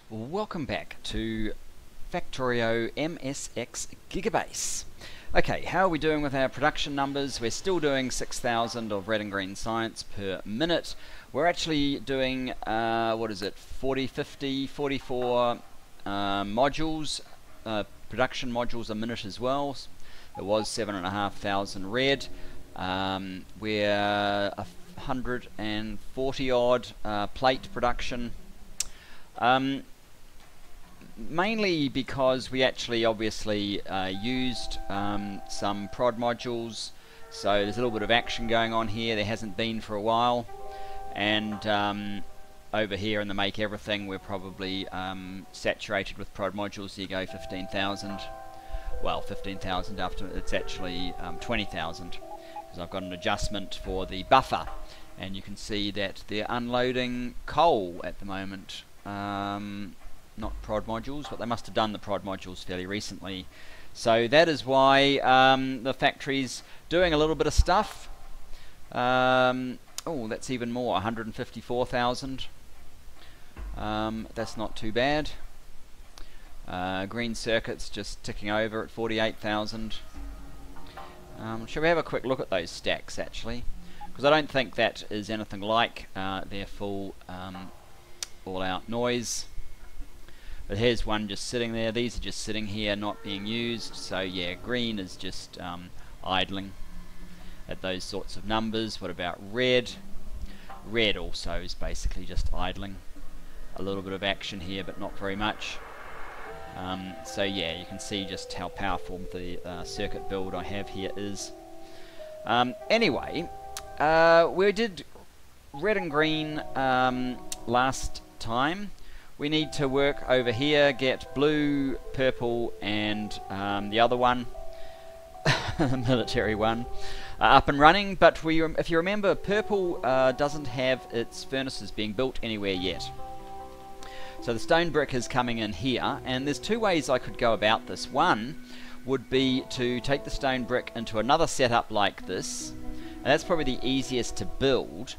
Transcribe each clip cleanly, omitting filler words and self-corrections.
Welcome back to Factorio MSX Gigabase. Okay, how are we doing with our production numbers? We're still doing 6,000 of red and green science per minute. We're actually doing, 40, 50, 44 modules, production modules a minute as well. It was 7,500 red. We're 140 odd plate production. Mainly because we actually obviously used some prod modules, so there's a little bit of action going on here. There hasn't been for a while, and over here in the make everything we're probably saturated with prod modules. Here you go, 15,000. Well, 15,000 after it's actually 20,000, because I've got an adjustment for the buffer, and you can see that they're unloading coal at the moment. Not prod modules, but they must have done the prod modules fairly recently. So that is why the factory's doing a little bit of stuff. Oh, that's even more, 154,000. That's not too bad. Green circuits just ticking over at 48,000. Shall we have a quick look at those stacks actually? Because I don't think that is anything like their full all-out noise. But here's one just sitting there. These are just sitting here, not being used. So yeah, green is just idling at those sorts of numbers. What about red? Red also is basically just idling. A little bit of action here, but not very much. So yeah, you can see just how powerful the circuit build I have here is. Anyway, we did red and green last time. We need to work over here, get blue, purple, and the other one, the military one, up and running. But if you remember, purple doesn't have its furnaces being built anywhere yet. So the stone brick is coming in here, and there's two ways I could go about this. One would be to take the stone brick into another setup like this, and that's probably the easiest to build.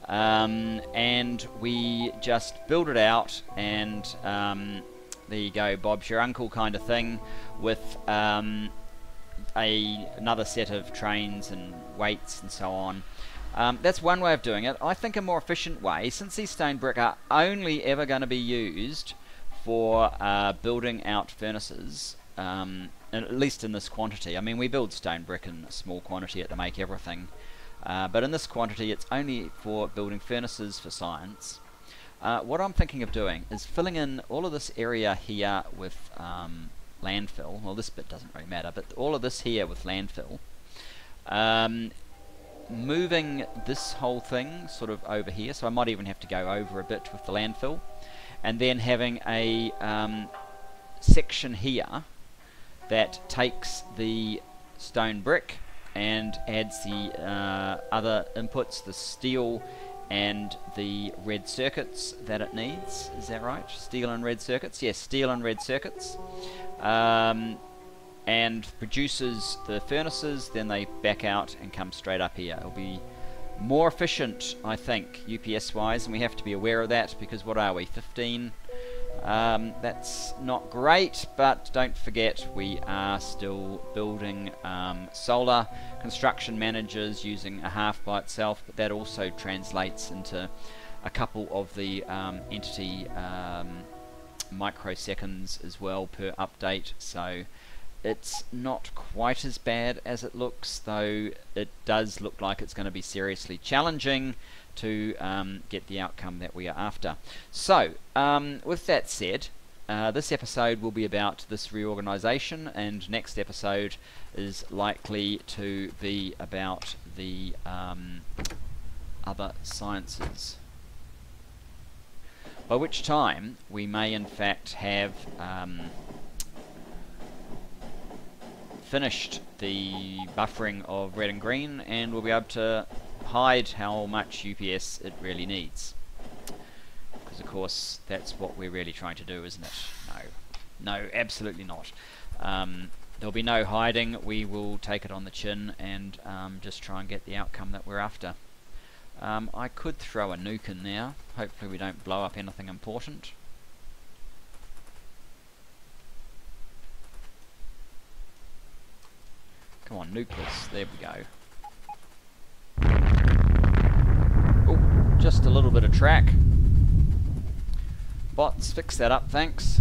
And we just build it out, and there you go, Bob's your uncle kind of thing, with another set of trains and weights and so on. That's one way of doing it. I think a more efficient way, since these stone brick are only ever going to be used for building out furnaces, at least in this quantity. I mean, we build stone brick in a small quantity at the make everything. But in this quantity it's only for building furnaces for science. What I'm thinking of doing is filling in all of this area here with landfill. Well, this bit doesn't really matter, but all of this here with landfill. Moving this whole thing sort of over here, so I might even have to go over a bit with the landfill, and then having a section here that takes the stone brick and adds the other inputs, the steel and the red circuits that it needs. Is that right? Steel and red circuits? Yes, steel and red circuits. And produces the furnaces, then they back out and come straight up here. It'll be more efficient, I think, UPS wise, and we have to be aware of that, because what are we, 15? That's not great, but don't forget we are still building solar construction managers using a half by itself, but that also translates into a couple of the entity microseconds as well per update, so it's not quite as bad as it looks, though it does look like it's going to be seriously challenging to get the outcome that we are after. So, with that said, this episode will be about this reorganization, and next episode is likely to be about the other sciences. By which time we may in fact have finished the buffering of red and green, and we'll be able to hide how much UPS it really needs, because of course that's what we're really trying to do, isn't it? No, absolutely not. There'll be no hiding. We will take it on the chin and just try and get the outcome that we're after. I could throw a nuke in there. Hopefully we don't blow up anything important. Come on, nucleus. There we go. Oh, just a little bit of track. Bots, fix that up, thanks.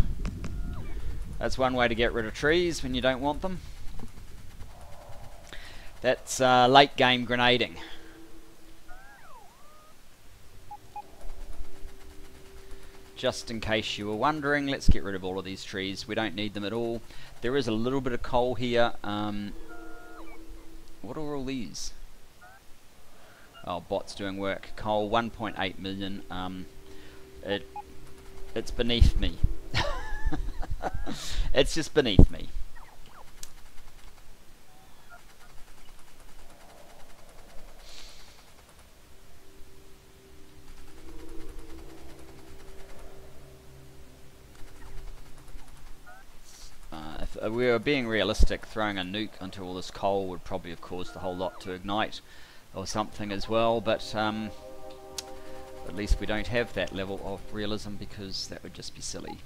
That's one way to get rid of trees when you don't want them. That's late game grenading. Just in case you were wondering, let's get rid of all of these trees. We don't need them at all. There is a little bit of coal here. What are all these? Oh, bots doing work. Coal, 1.8 million. It's beneath me. It's just beneath me. If we were being realistic, throwing a nuke onto all this coal would probably have caused the whole lot to ignite or something as well, but at least we don't have that level of realism, because that would just be silly.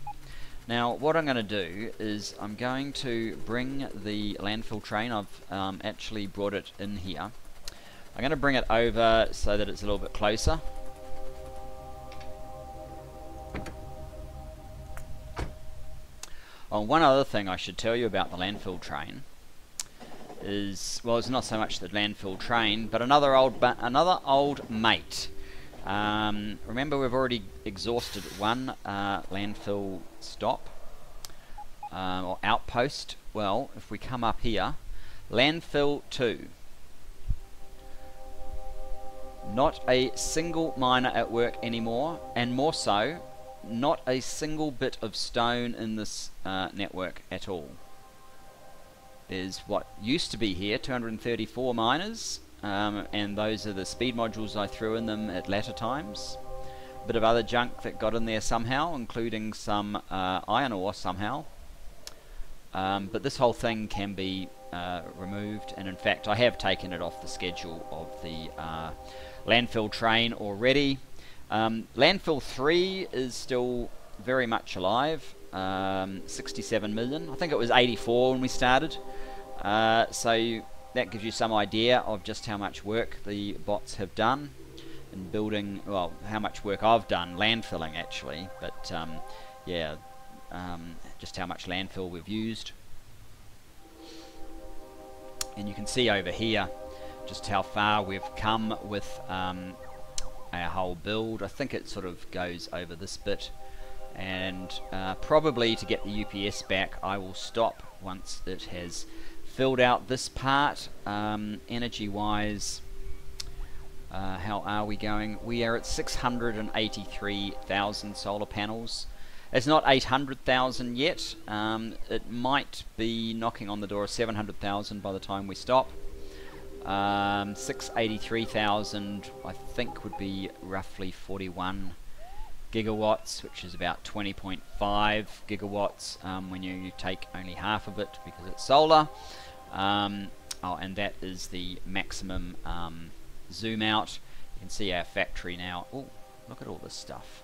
Now what I'm going to do is I'm going to bring the landfill train. I've actually brought it in here. I'm going to bring it over so that it's a little bit closer. Oh, one other thing I should tell you about the landfill train is, well, it's not so much the landfill train, but another old mate. Remember, we've already exhausted one landfill stop or outpost. Well, if we come up here, landfill 2. Not a single miner at work anymore, and more so, not a single bit of stone in this network at all. There's what used to be here, 234 miners, and those are the speed modules I threw in them at latter times. A bit of other junk that got in there somehow, including some iron ore somehow. But this whole thing can be removed, and in fact I have taken it off the schedule of the landfill train already. Landfill 3 is still very much alive, 67 million. I think it was 84 when we started. So that gives you some idea of just how much work the bots have done in building, well, how much work I've done landfilling actually, but yeah, just how much landfill we've used. And you can see over here just how far we've come with our whole build. I think it sort of goes over this bit, and probably to get the UPS back I will stop once it has filled out this part. Energy wise, how are we going? We are at 683,000 solar panels. It's not 800,000 yet. It might be knocking on the door of 700,000 by the time we stop. 683,000 I think would be roughly 41 gigawatts, which is about 20.5 gigawatts when you take only half of it because it's solar. Oh, and that is the maximum zoom out. You can see our factory now. Oh, look at all this stuff.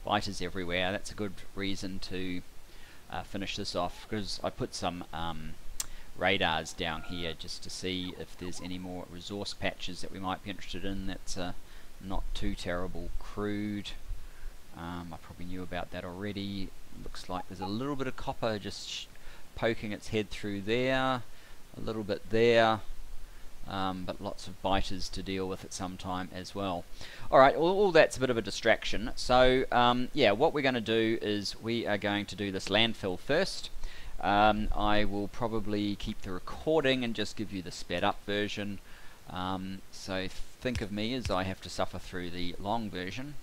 Biters everywhere. That's a good reason to finish this off, because I put some radars down here just to see if there's any more resource patches that we might be interested in. That's not too terrible crude. I probably knew about that already. Looks like there's a little bit of copper just poking its head through there, a little bit there, but lots of biters to deal with at some time as well. Alright, all that's a bit of a distraction. So yeah, what we're going to do is we are going to do this landfill first. I will probably keep the recording and just give you the sped up version. So think of me as I have to suffer through the long version.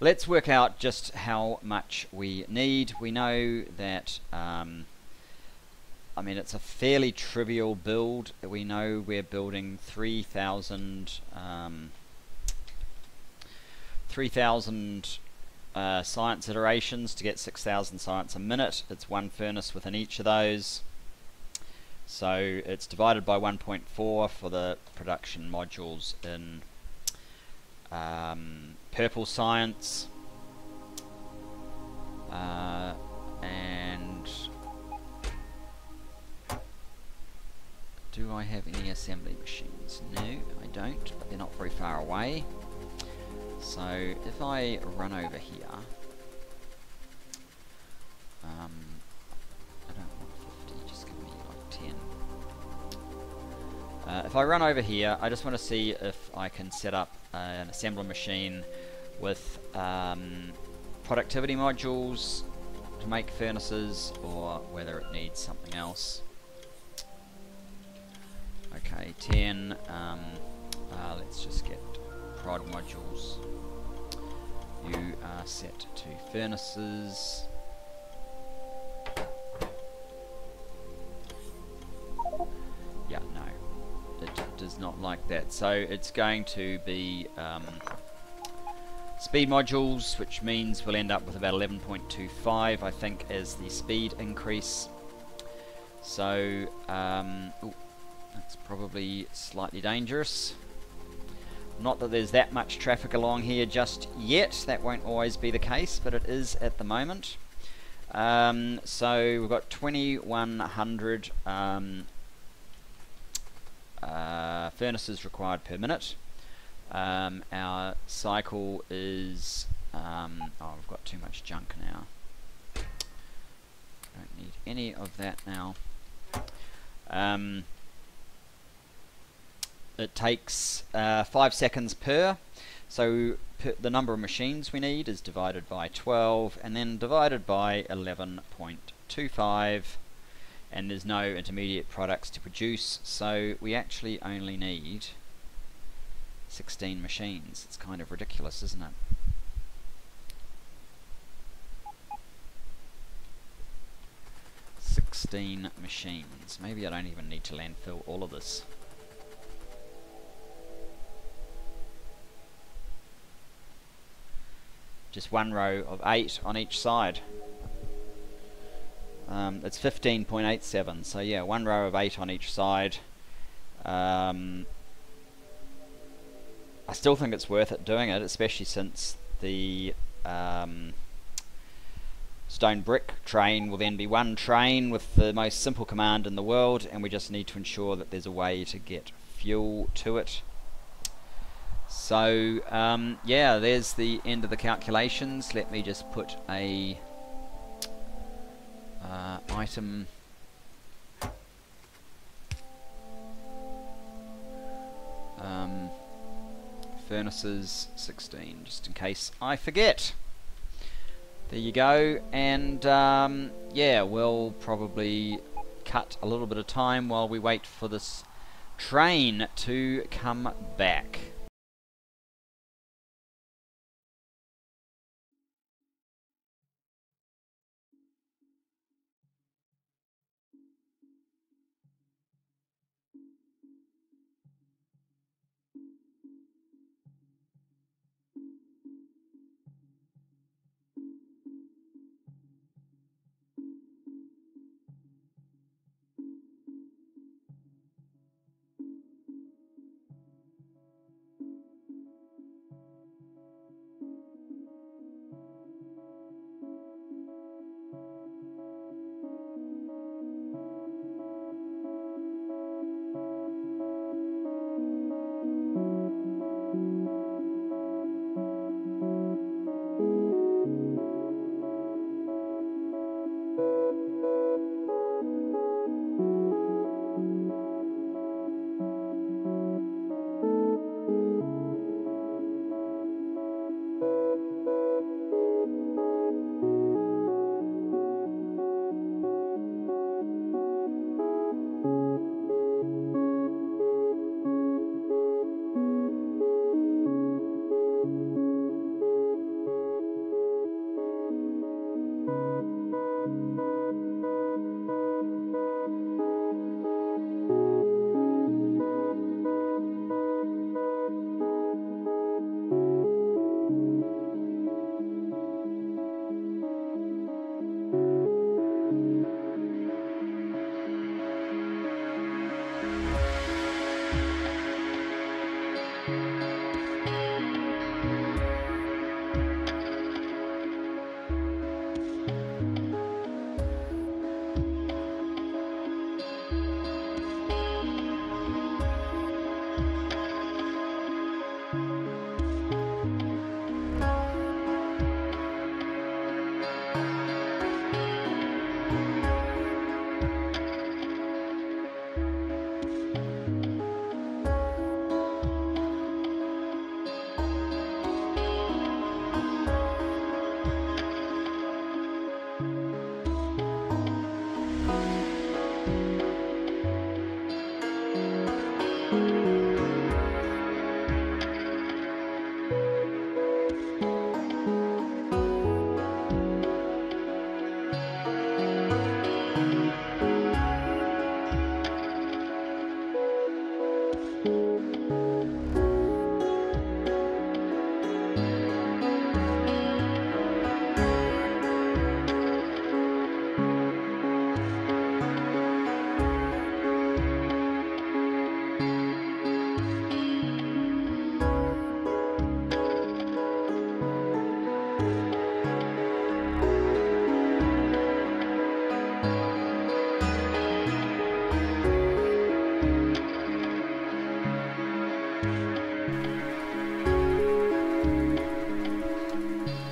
Let's work out just how much we need. We know that, I mean, it's a fairly trivial build. We know we're building 3,000 science iterations to get 6,000 science a minute. It's one furnace within each of those. So it's divided by 1.4 for the production modules in purple science, and do I have any assembly machines? No, I don't, but they're not very far away. So if I run over here, I don't want 50, just give me like 10. If I run over here, I just want to see if I can set up an assembly machine with productivity modules to make furnaces, or whether it needs something else. Okay, 10. Let's just get prod modules. You are set to furnaces. Yeah, no, it does not like that. So it's going to be speed modules, which means we'll end up with about 11.25, I think, as the speed increase. So, ooh, that's probably slightly dangerous. Not that there's that much traffic along here just yet. That won't always be the case, but it is at the moment. So we've got 2,100 furnaces required per minute. Our cycle is... oh, we've got too much junk now. Don't need any of that now. It takes 5 seconds per, so the number of machines we need is divided by 12 and then divided by 11.25, and there's no intermediate products to produce, so we actually only need 16 machines. It's kind of ridiculous, isn't it? $16 machines. Maybe I don't even need to landfill all of this. Just one row of 8 on each side. It's 15.87, so yeah, one row of 8 on each side. I still think it's worth it doing it, especially since the stone brick train will then be one train with the most simple command in the world, and we just need to ensure that there's a way to get fuel to it. So yeah, there's the end of the calculations. Let me just put a item furnaces 16, just in case I forget. There you go, and yeah, we'll probably cut a little bit of time while we wait for this train to come back.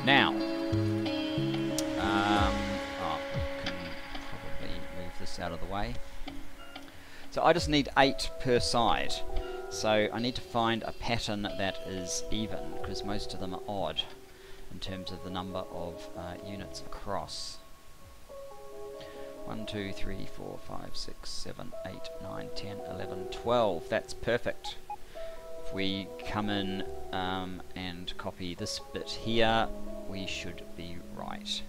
Now, we can probably move this out of the way. So I just need 8 per side. So I need to find a pattern that is even, because most of them are odd in terms of the number of units across. 1, 2, 3, 4, 5, 6, 7, 8, 9, 10, 11, 12. That's perfect. If we come in and copy this bit here, we should be right.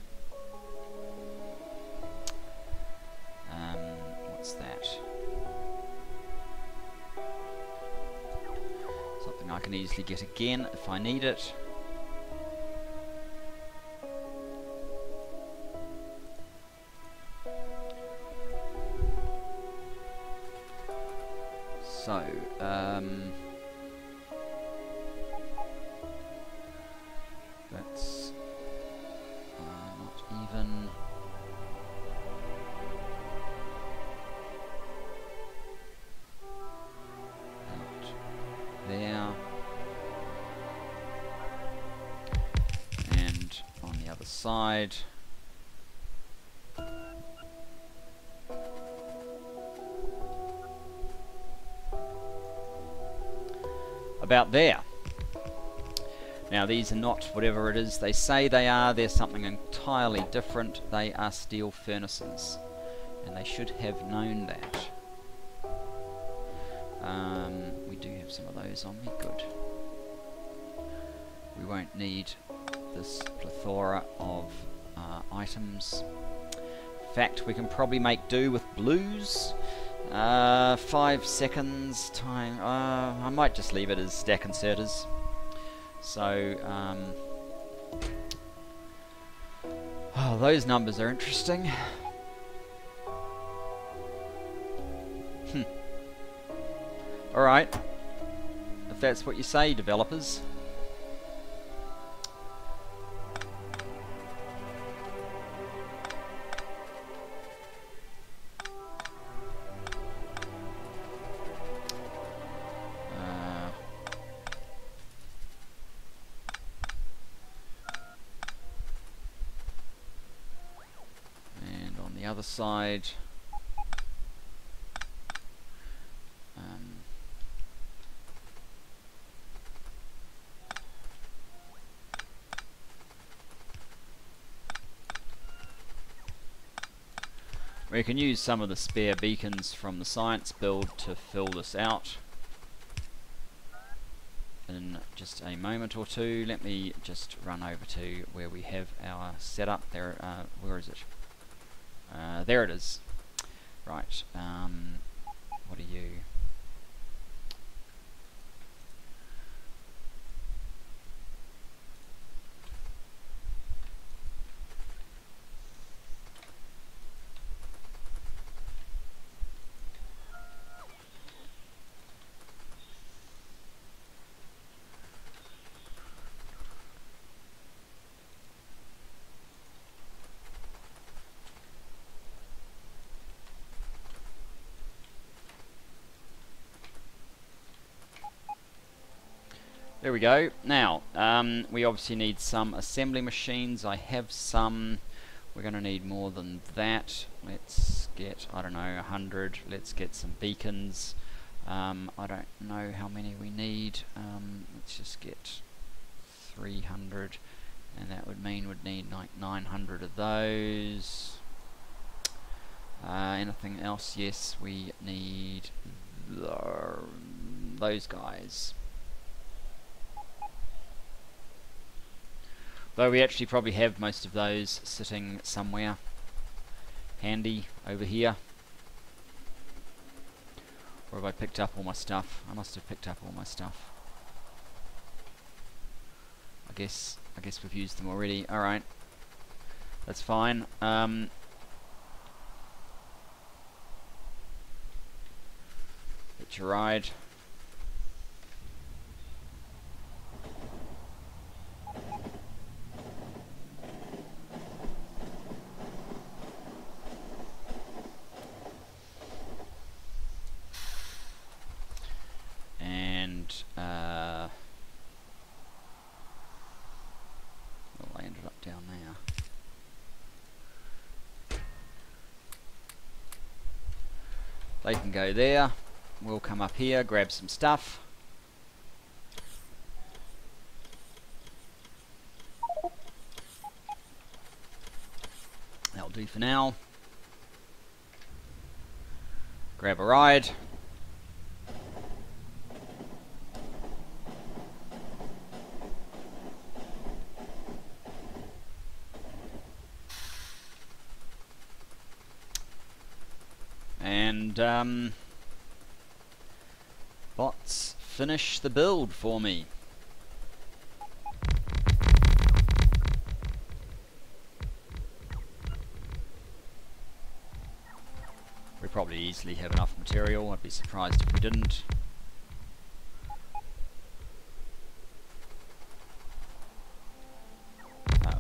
What's that? Something I can easily get again if I need it. So, that's not even. Out there. And on the other side. About there. Now these are not whatever it is they say they are. They're something entirely different. They are steel furnaces, and they should have known that. We do have some of those on me. Good. We won't need this plethora of items. In fact, we can probably make do with blues. 5 seconds time. I might just leave it as stack inserters. So, oh, those numbers are interesting. Alright, if that's what you say, developers. Other side, we can use some of the spare beacons from the science build to fill this out in just a moment or two. Let me just run over to where we have our setup. There, where is it? There it is. Right. What are you? There we go. Now, we obviously need some assembly machines. I have some. We're going to need more than that. Let's get, I don't know, 100. Let's get some beacons. I don't know how many we need. Let's just get 300. And that would mean we'd need like 900 of those. Anything else? Yes, we need those guys. Though we actually probably have most of those sitting somewhere handy over here. Or have I picked up all my stuff? I must have picked up all my stuff. I guess we've used them already. Alright. That's fine. Hitch a ride. They can go there. We'll come up here, grab some stuff. That'll do for now. Grab a ride. And bots, finish the build for me. We probably easily have enough material. I'd be surprised if we didn't.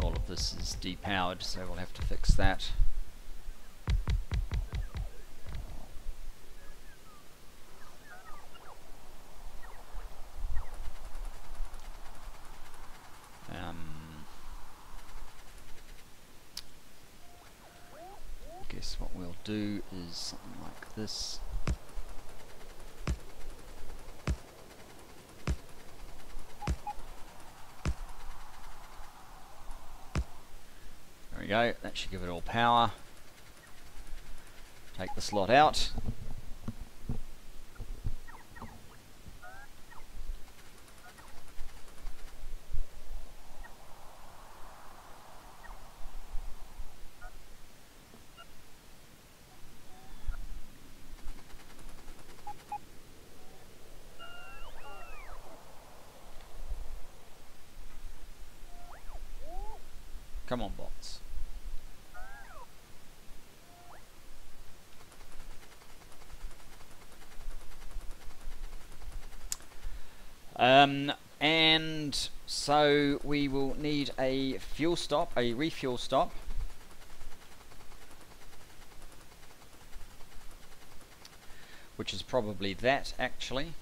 All of this is depowered, so we'll have to fix that. Guess what we'll do is something like this. There we go, that should give it all power. Take the slot out. Come on, bots. And so we will need a fuel stop, a refuel stop. Which is probably that, actually.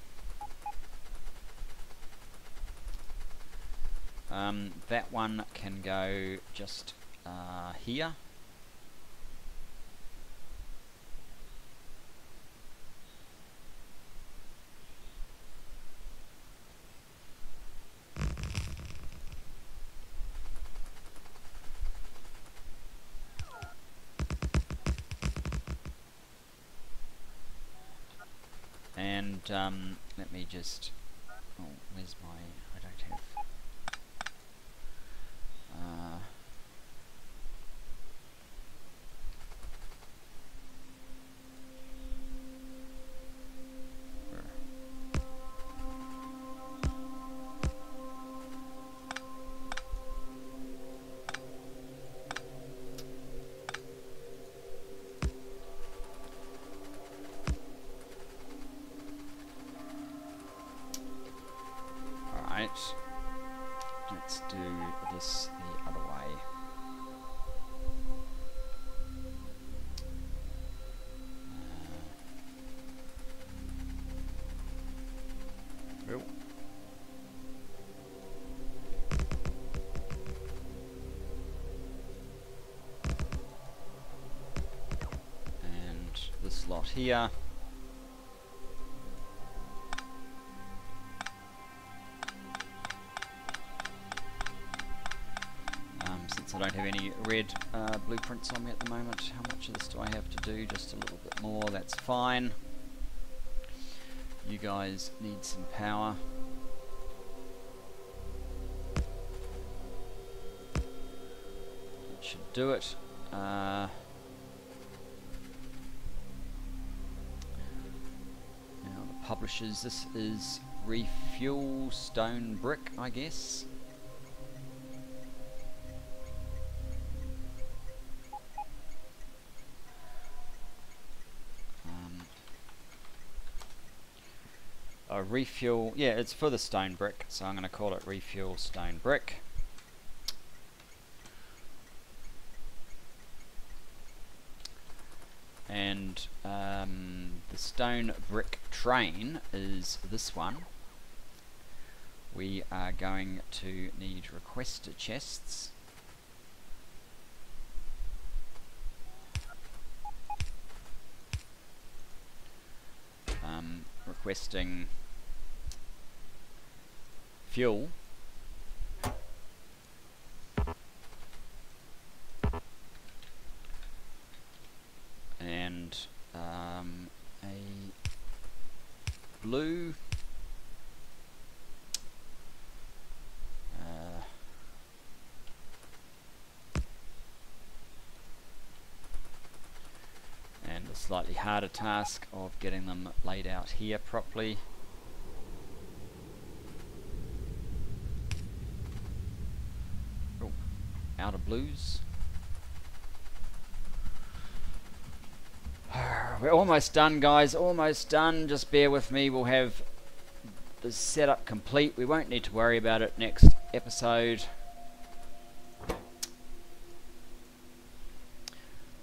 That one can go just here. And let me just, oh, where's my, I don't have, let's do this the other way. Oh. And this slot here. I don't have any red blueprints on me at the moment. How much of this do I have to do? Just a little bit more, that's fine. You guys need some power. That should do it. Now the publishers, this is Refuel Stone Brick, I guess. Refuel, yeah, it's for the stone brick, so I'm going to call it Refuel Stone Brick. And the stone brick train is this one. We are going to need requester chests. requesting fuel. And a blue and a slightly harder task of getting them laid out here properly. Oh, out of blues. We're almost done, guys, almost done. Just bear with me, we'll have the setup complete. We won't need to worry about it next episode. Is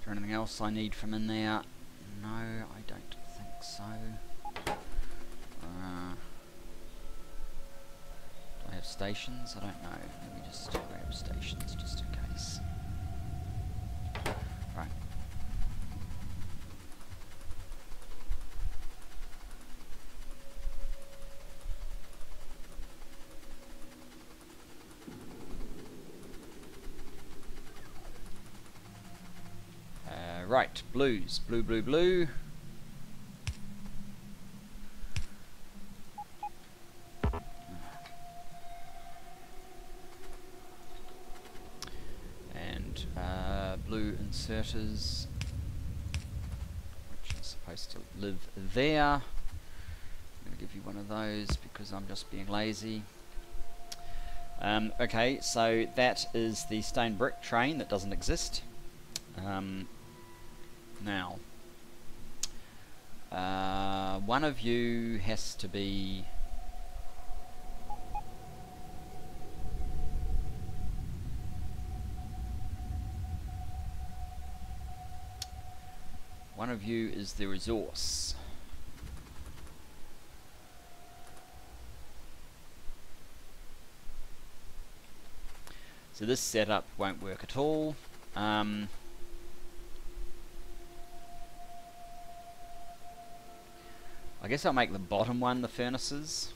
there anything else I need from in there? No, I don't think so. Do I have stations? I don't know. Let me just grab stations just in case. Right. Right, blues. Blue, blue, blue. And blue inserters, which are supposed to live there. I'm going to give you one of those because I'm just being lazy. Okay, so that is the stone brick train that doesn't exist. Now, one of you has to be is the resource. So this setup won't work at all. I guess I'll make the bottom one the furnaces.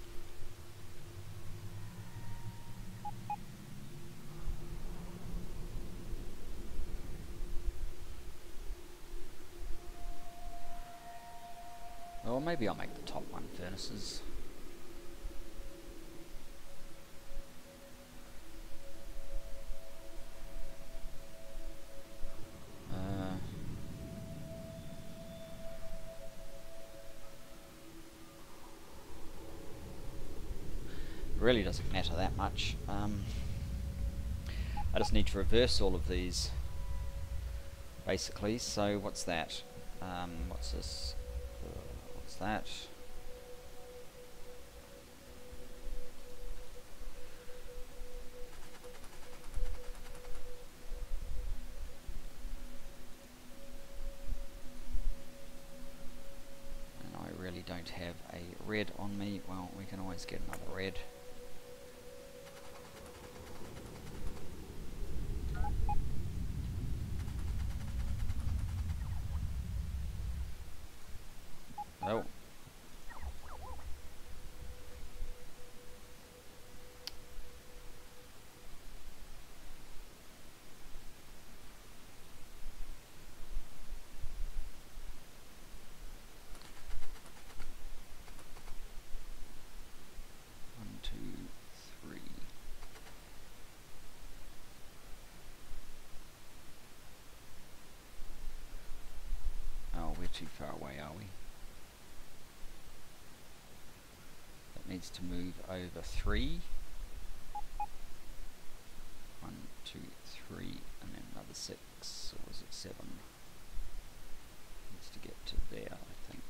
Or maybe I'll make the top one furnaces. Really doesn't matter that much. I just need to reverse all of these basically. So what's that? What's this? What's that? And I really don't have a red on me. Well, we can always get another red. Oh. One, two, three. Oh, we're too far away, are we? Needs to move over 3. 1, 2, 3, and then another 6, or was it 7? Needs to get to there, I think.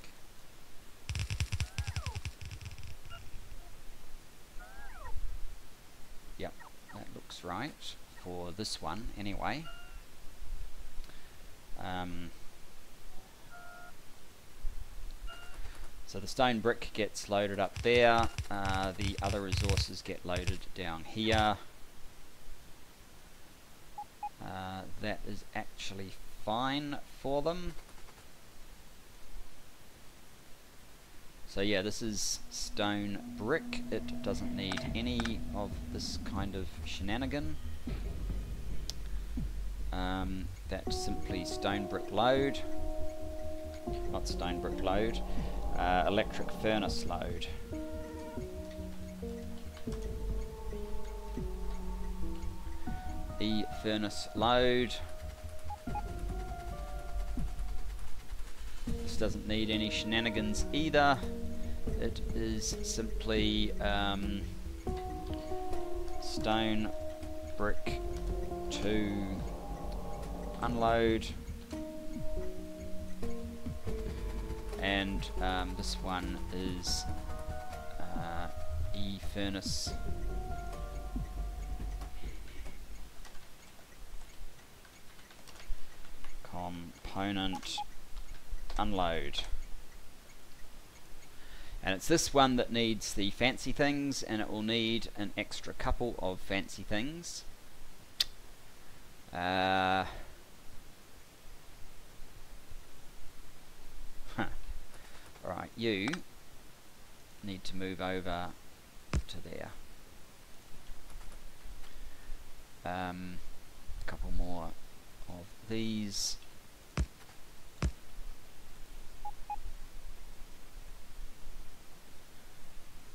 Yep, that looks right for this one anyway. So the stone brick gets loaded up there, the other resources get loaded down here. That is actually fine for them. So yeah, this is stone brick. It doesn't need any of this kind of shenanigan. That's simply stone brick load. Not stone brick load. Electric furnace load. Furnace load. This doesn't need any shenanigans either. It is simply stone brick to unload, and this one is furnace component unload. And it's this one that needs the fancy things, and it will need an extra couple of fancy things. Alright, you need to move over to there. A couple more of these.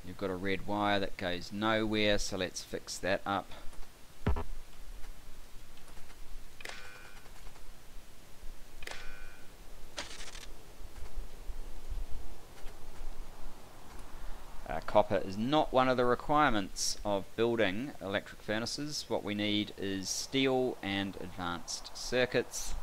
You've got a red wire that goes nowhere, so let's fix that up. Copper is not one of the requirements of building electric furnaces. What we need is steel and advanced circuits.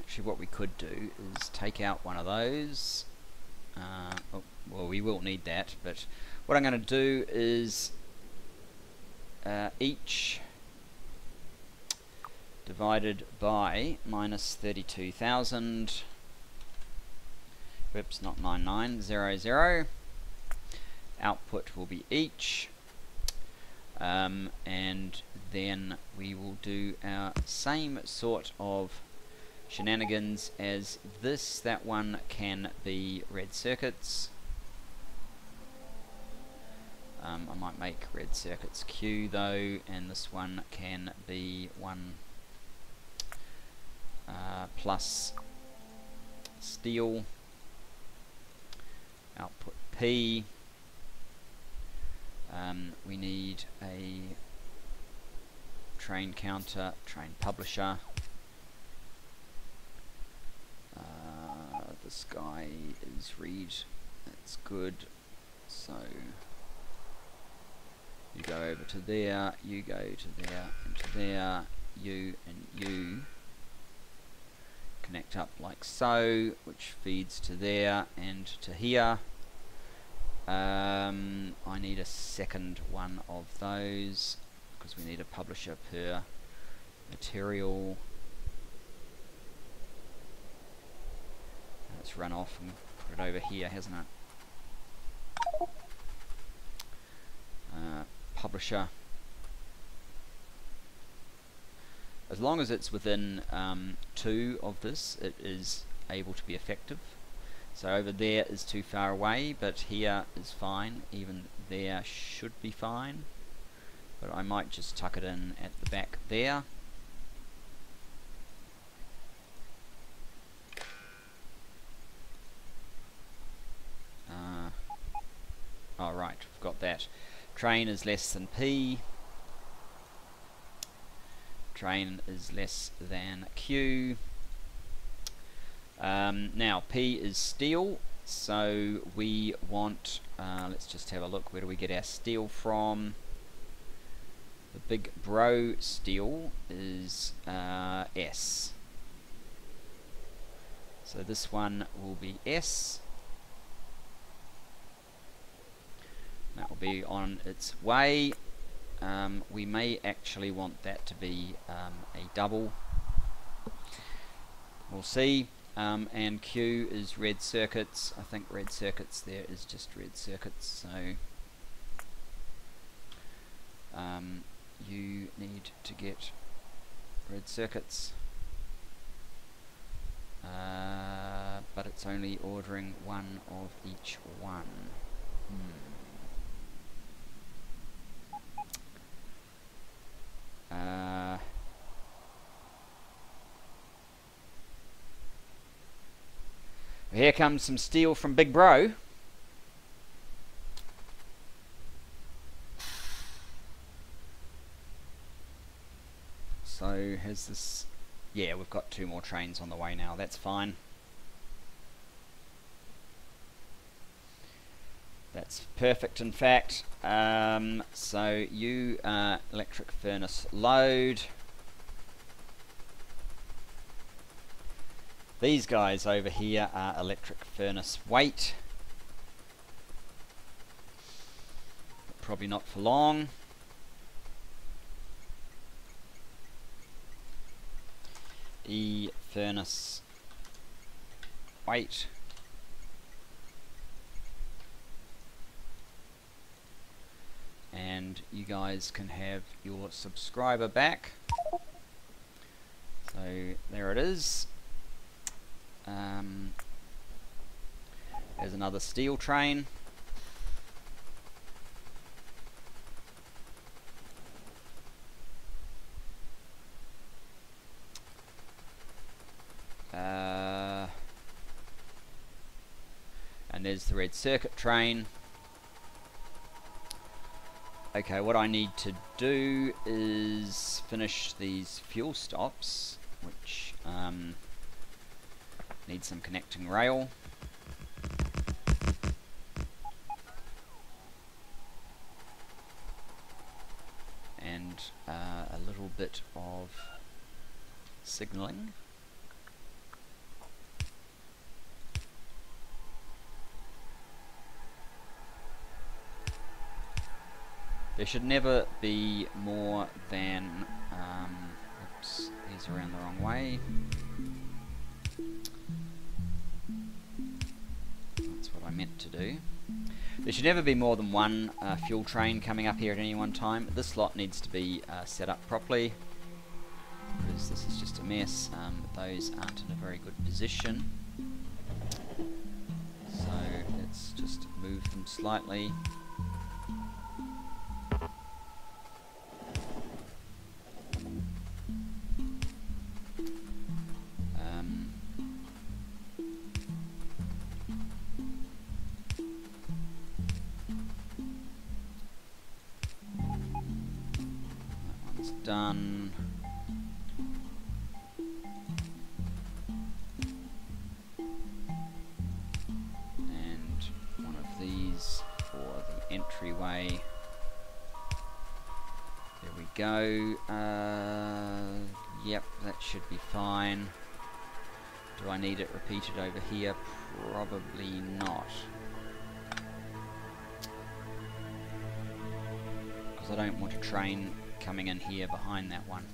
Actually, what we could do is take out one of those. Well, we will need that, but what I'm going to do is each divided by minus 32,000. Whoops, not 9900. Output will be each. And then we will do our same sort of shenanigans as this. That one can be red circuits. I might make red circuits Q though, and this one can be 1 plus steel. Output P. We need a train counter, train publisher. This guy is read. That's good. So you go over to there, you go to there, and to there, you and you connect up like so, which feeds to there and to here. I need a second one of those because we need a publisher per material. Let's run off and put it over here, hasn't it? Publisher. As long as it's within 2 of this, it is able to be effective. So over there is too far away, but here is fine. Even there should be fine. But I might just tuck it in at the back there. Alright, we've got that. Train is less than P. Train is less than Q. Now P is steel, so we want, let's just have a look, where do we get our steel from? The big bro steel is S. So this one will be S. That will be on its way. We may actually want that to be a double. We'll see. And Q is red circuits. I think red circuits there is just red circuits. So you need to get red circuits. but it's only ordering one of each one. Here comes some steel from Big Bro. So has this... Yeah, we've got 2 more trains on the way now. That's fine. That's perfect, in fact. So you electric furnace load. These guys over here are electric furnace wait. Probably not for long. E furnace wait. And you guys can have your subscriber back. So there it is. There's another steel train. And there's the red circuit train. Okay, what I need to do is finish these fuel stops, which need some connecting rail. And a little bit of signalling. There should never be more than, oops, he's around the wrong way. That's what I meant to do. There should never be more than one fuel train coming up here at any one time. This lot needs to be set up properly, because this is just a mess. Those aren't in a very good position. So let's just move them slightly. Done. And one of these for the entryway. There we go. Yep, that should be fine. Do I need it repeated over here? Probably not. Because I don't want a train coming in here behind that one.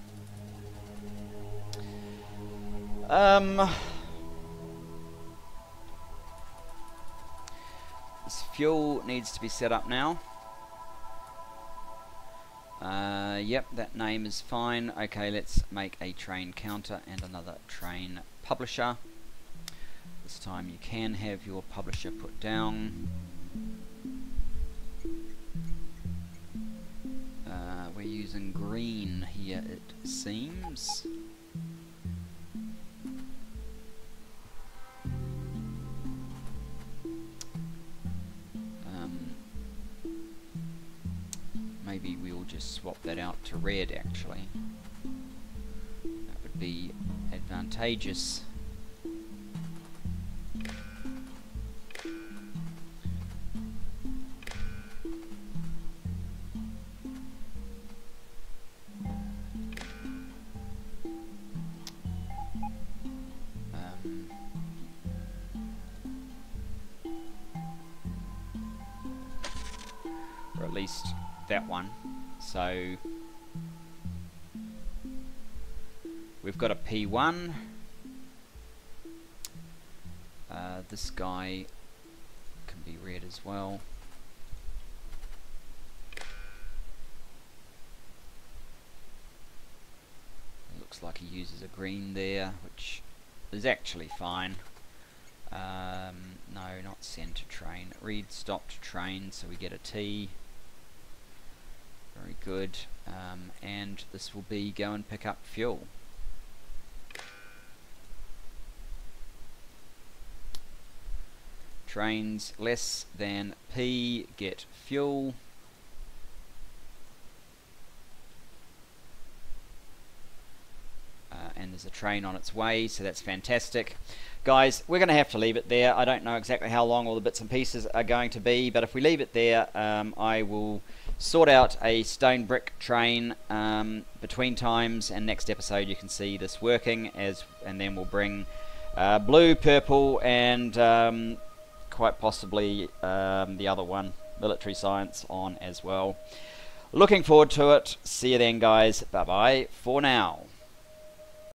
This fuel needs to be set up now. Yep, that name is fine. Okay, let's make a train counter and another train publisher. This time you can have your publisher put down. We're using green here, it seems. Maybe we'll just swap that out to red, actually. That would be advantageous. Or at least that one. So we've got a P1. This guy can be red as well. It looks like he uses a green there, which is actually fine. No, not send to train. Read stop to train, so we get a T. Very good. And this will be go and pick up fuel. Trains less than P get fuel. And there's a train on its way, so that's fantastic. Guys, we're going to have to leave it there. I don't know exactly how long all the bits and pieces are going to be, but if we leave it there, I will sort out a stone brick train between times, and next episode you can see this working, and then we'll bring blue, purple, and quite possibly the other one, military science, on as well. Looking forward to it. See you then, guys. Bye bye for now.